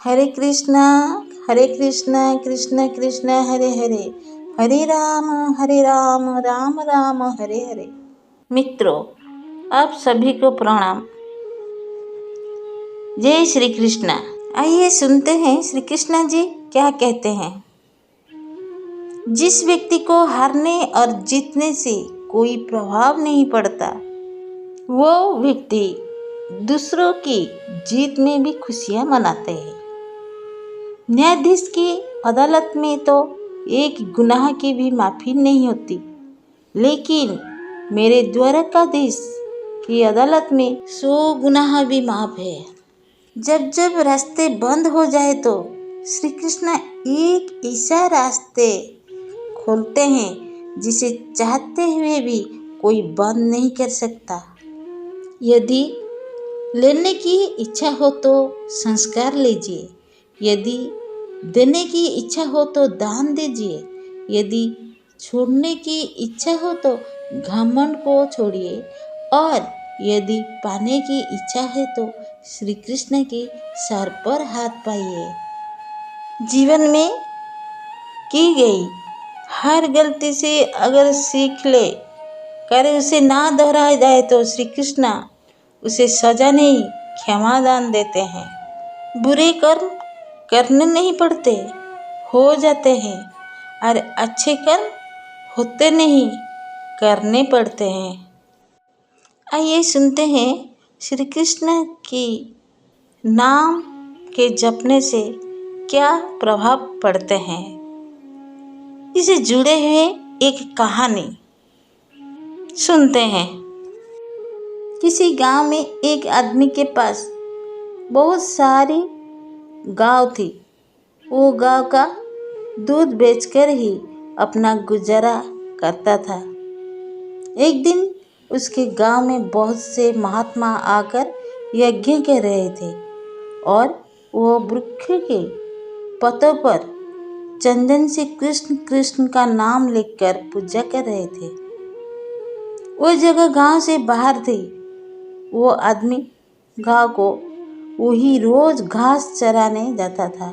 हरे कृष्णा कृष्ण कृष्ण हरे हरे, हरे राम राम राम हरे हरे। मित्रों, आप सभी को प्रणाम। जय श्री कृष्णा। आइए सुनते हैं श्री कृष्णा जी क्या कहते हैं। जिस व्यक्ति को हारने और जीतने से कोई प्रभाव नहीं पड़ता, वो व्यक्ति दूसरों की जीत में भी खुशियां मनाते हैं। न्यायाधीश की अदालत में तो एक गुनाह की भी माफ़ी नहीं होती, लेकिन मेरे द्वारकाधीश की अदालत में 100 गुनाह भी माफ़ है। जब जब रास्ते बंद हो जाए तो श्री कृष्ण एक ऐसा रास्ते खोलते हैं जिसे चाहते हुए भी कोई बंद नहीं कर सकता। यदि लेने की इच्छा हो तो संस्कार लीजिए, यदि देने की इच्छा हो तो दान दीजिए, यदि छोड़ने की इच्छा हो तो घमंड को छोड़िए, और यदि पाने की इच्छा है तो श्री कृष्ण के सर पर हाथ पाइए। जीवन में की गई हर गलती से अगर सीख ले कर उसे ना दोहराया जाए तो श्री कृष्ण उसे सजा नहीं क्षमा दान देते हैं। बुरे कर्म करने नहीं पड़ते, हो जाते हैं, और अच्छे कर्म होते नहीं, करने पड़ते हैं। आइए सुनते हैं श्री कृष्ण की नाम के जपने से क्या प्रभाव पड़ते हैं। इसे जुड़े हुए एक कहानी सुनते हैं। किसी गांव में एक आदमी के पास बहुत सारी गाय थी। वो गाय का दूध बेचकर ही अपना गुजारा करता था। एक दिन उसके गांव में बहुत से महात्मा आकर यज्ञ कर रहे थे और वो वृक्ष के पत्तों पर चंदन से कृष्ण कृष्ण का नाम लिखकर पूजा कर रहे थे। वो जगह गांव से बाहर थी। वो आदमी गांव को वही रोज घास चराने जाता था।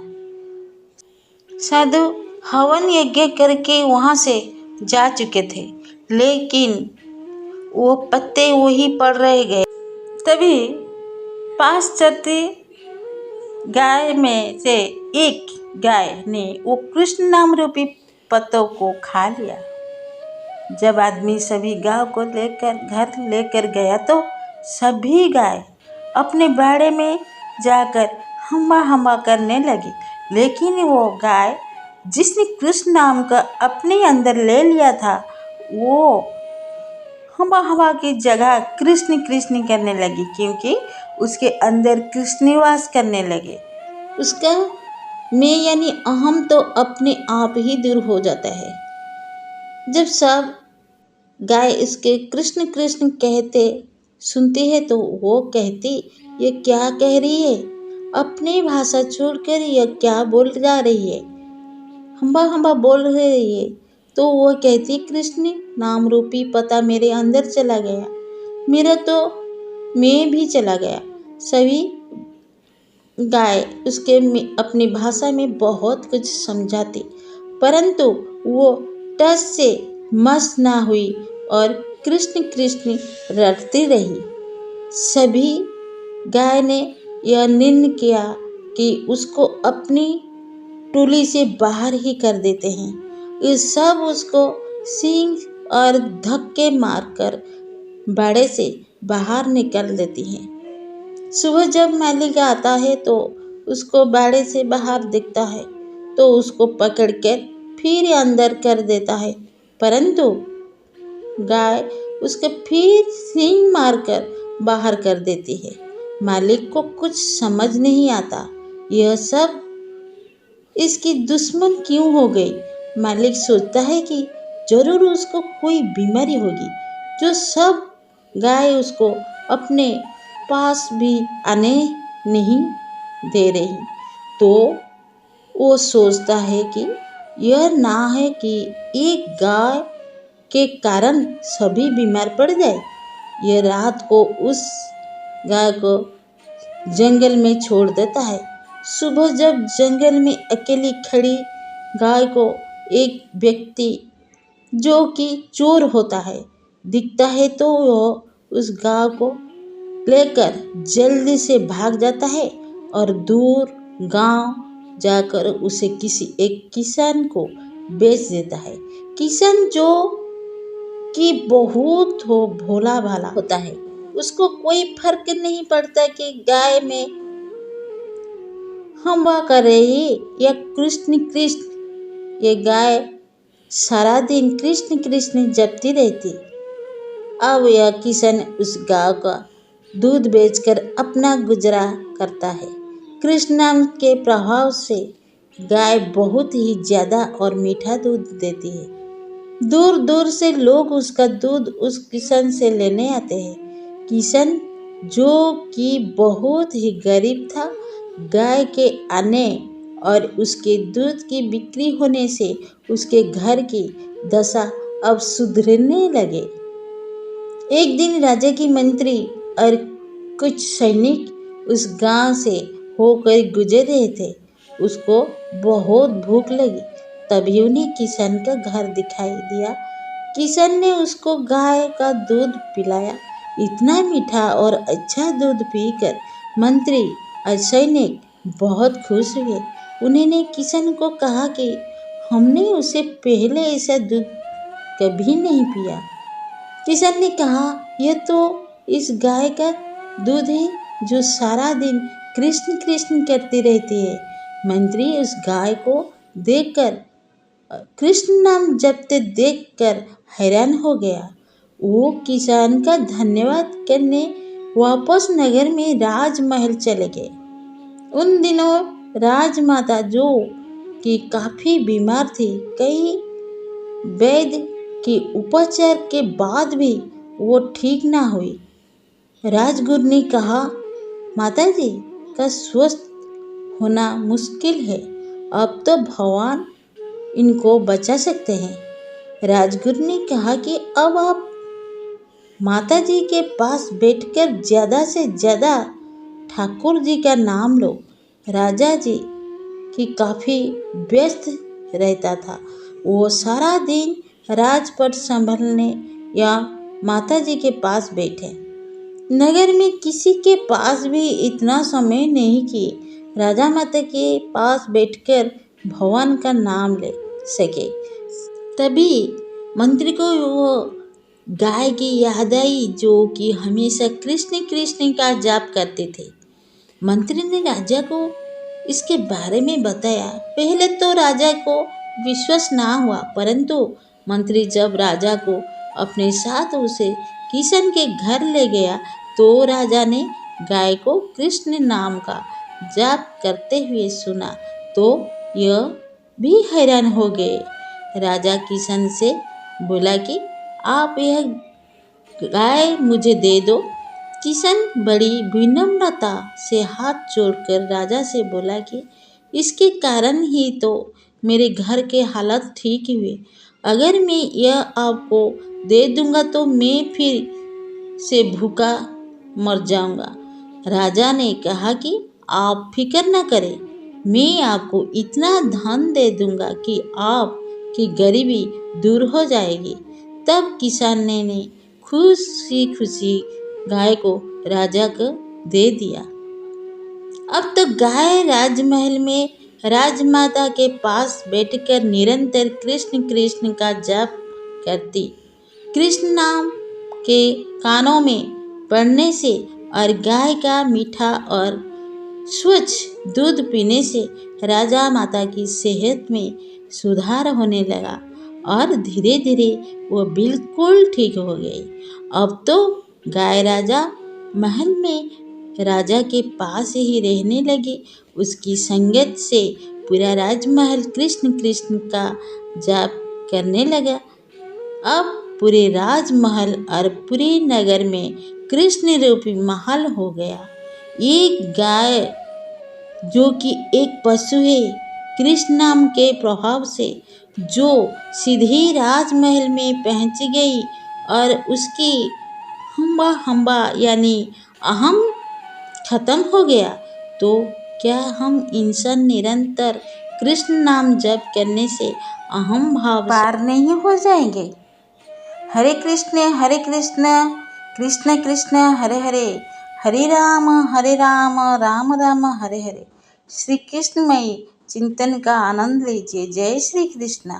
साधु हवन यज्ञ करके वहां से जा चुके थे, लेकिन वो पत्ते वही पड़ रह गए। तभी पास चरती गाय में से एक गाय ने वो कृष्ण नाम रूपी पत्तों को खा लिया। जब आदमी सभी गाय को लेकर घर लेकर गया तो सभी गाय अपने बाड़े में जाकर हम्मा हम्मा करने लगी, लेकिन वो गाय जिसने कृष्ण नाम का अपने अंदर ले लिया था, वो हम्मा हम्मा की जगह कृष्ण कृष्ण करने लगी, क्योंकि उसके अंदर कृष्ण निवास करने लगे। उसका मैं यानी अहम तो अपने आप ही दूर हो जाता है। जब सब गाय इसके कृष्ण कृष्ण कहते सुनती है तो वो कहती, ये क्या कह रही है? अपनी भाषा छोड़कर यह क्या बोल जा रही है? हम्बा हम्बा बोल रही है। तो वो कहती, कृष्ण नाम रूपी पता मेरे अंदर चला गया, मेरा तो मैं भी चला गया। सभी गाय उसके अपनी भाषा में बहुत कुछ समझाती, परंतु वो टस से मस ना हुई और कृष्ण कृष्ण रटती रही। सभी गाय ने यह निर्णय किया कि उसको अपनी टोली से बाहर ही कर देते हैं। ये सब उसको सींग और धक्के मारकर बाड़े से बाहर निकाल देती हैं। सुबह जब मालिक आता है तो उसको बाड़े से बाहर दिखता है तो उसको पकड़कर फिर अंदर कर देता है, परंतु गाय उसके फिर सींग मारकर बाहर कर देती है। मालिक को कुछ समझ नहीं आता, यह सब इसकी दुश्मन क्यों हो गई। मालिक सोचता है कि जरूर उसको कोई बीमारी होगी, जो सब गाय उसको अपने पास भी आने नहीं दे रही। तो वो सोचता है कि यह ना है कि एक गाय के कारण सभी बीमार पड़ जाए। यह रात को उस गाय को जंगल में छोड़ देता है। सुबह जब जंगल में अकेली खड़ी गाय को एक व्यक्ति जो कि चोर होता है दिखता है तो वह उस गाय को लेकर जल्दी से भाग जाता है और दूर गांव जाकर उसे किसी एक किसान को बेच देता है। किसान जो कि बहुत हो भोला भाला होता है, उसको कोई फर्क नहीं पड़ता कि गाय में हम्बा कर रही या कृष्ण कृष्ण। ये गाय सारा दिन कृष्ण कृष्ण जपती रहती। अब यह किसान उस गाय का दूध बेचकर अपना गुजरा करता है। कृष्ण नाम के प्रभाव से गाय बहुत ही ज्यादा और मीठा दूध देती है। दूर दूर से लोग उसका दूध उस किसान से लेने आते हैं। किसान जो कि बहुत ही गरीब था, गाय के आने और उसके दूध की बिक्री होने से उसके घर की दशा अब सुधरने लगे। एक दिन राजा की मंत्री और कुछ सैनिक उस गांव से होकर गुजर रहे थे। उसको बहुत भूख लगी, तभी उन्हें किसान का घर दिखाई दिया। किसान ने उसको गाय का दूध पिलाया। इतना मीठा और अच्छा दूध पीकर मंत्री और सैनिक बहुत खुश हुए। उन्होंने किसान को कहा कि हमने उसे पहले ऐसा दूध कभी नहीं पिया। किसान ने कहा, यह तो इस गाय का दूध है जो सारा दिन कृष्ण कृष्ण करती रहती है। मंत्री उस गाय को देखकर कृष्ण नाम जपते देखकर हैरान हो गया। वो किसान का धन्यवाद करने वापस नगर में राजमहल चले गए। उन दिनों राजमाता जो कि काफी बीमार थी, कई वैद्य के उपचार के बाद भी वो ठीक ना हुई। राजगुरु ने कहा, माताजी का स्वस्थ होना मुश्किल है, अब तो भगवान इनको बचा सकते हैं। राजगुरु ने कहा कि अब आप माताजी के पास बैठकर ज्यादा से ज्यादा ठाकुर जी का नाम लो। राजा जी कि काफी व्यस्त रहता था, वो सारा दिन राजपट संभलने या माताजी के पास बैठे। नगर में किसी के पास भी इतना समय नहीं कि राजा माता के पास बैठकर भगवान का नाम ले सके। तभी मंत्री को वो गाय की याद आई जो कि हमेशा कृष्ण कृष्ण का जाप करते थे। मंत्री ने राजा को इसके बारे में बताया। पहले तो राजा को विश्वास ना हुआ, परंतु मंत्री जब राजा को अपने साथ उसे किशन के घर ले गया तो राजा ने गाय को कृष्ण नाम का जाप करते हुए सुना तो यह भी हैरान हो गए। राजा किशन से बोला कि आप यह गाय मुझे दे दो। किशन बड़ी विनम्रता से हाथ जोड़कर राजा से बोला कि इसके कारण ही तो मेरे घर के हालत ठीक हुए। अगर मैं यह आपको दे दूंगा तो मैं फिर से भूखा मर जाऊंगा। राजा ने कहा कि आप फिक्र न करें, मैं आपको इतना धन दे दूंगा कि आपकी गरीबी दूर हो जाएगी। तब किसान ने खुशी खुशी गाय को राजा को दे दिया। अब तो गाय राजमहल में राजमाता के पास बैठकर निरंतर कृष्ण कृष्ण का जाप करती। कृष्ण नाम के कानों में पड़ने से और गाय का मीठा और स्वच्छ दूध पीने से राजा माता की सेहत में सुधार होने लगा और धीरे धीरे वो बिल्कुल ठीक हो गई। अब तो गाय राजा महल में राजा के पास ही रहने लगी। उसकी संगत से पूरा राजमहल कृष्ण कृष्ण का जाप करने लगा। अब पूरे राजमहल और पूरे नगर में कृष्ण रूपी महल हो गया। एक गाय जो कि एक पशु है, कृष्ण नाम के प्रभाव से जो सीधे राजमहल में पहुंच गई और उसकी हम्बा हम्बा यानी अहम खत्म हो गया तो क्या हम इंसान निरंतर कृष्ण नाम जप करने से अहम भाव पार नहीं हो जाएंगे? हरे कृष्ण कृष्ण कृष्ण हरे हरे, हरे राम राम राम हरे हरे। श्री कृष्णमय चिंतन का आनंद लीजिए। जय श्री कृष्ण।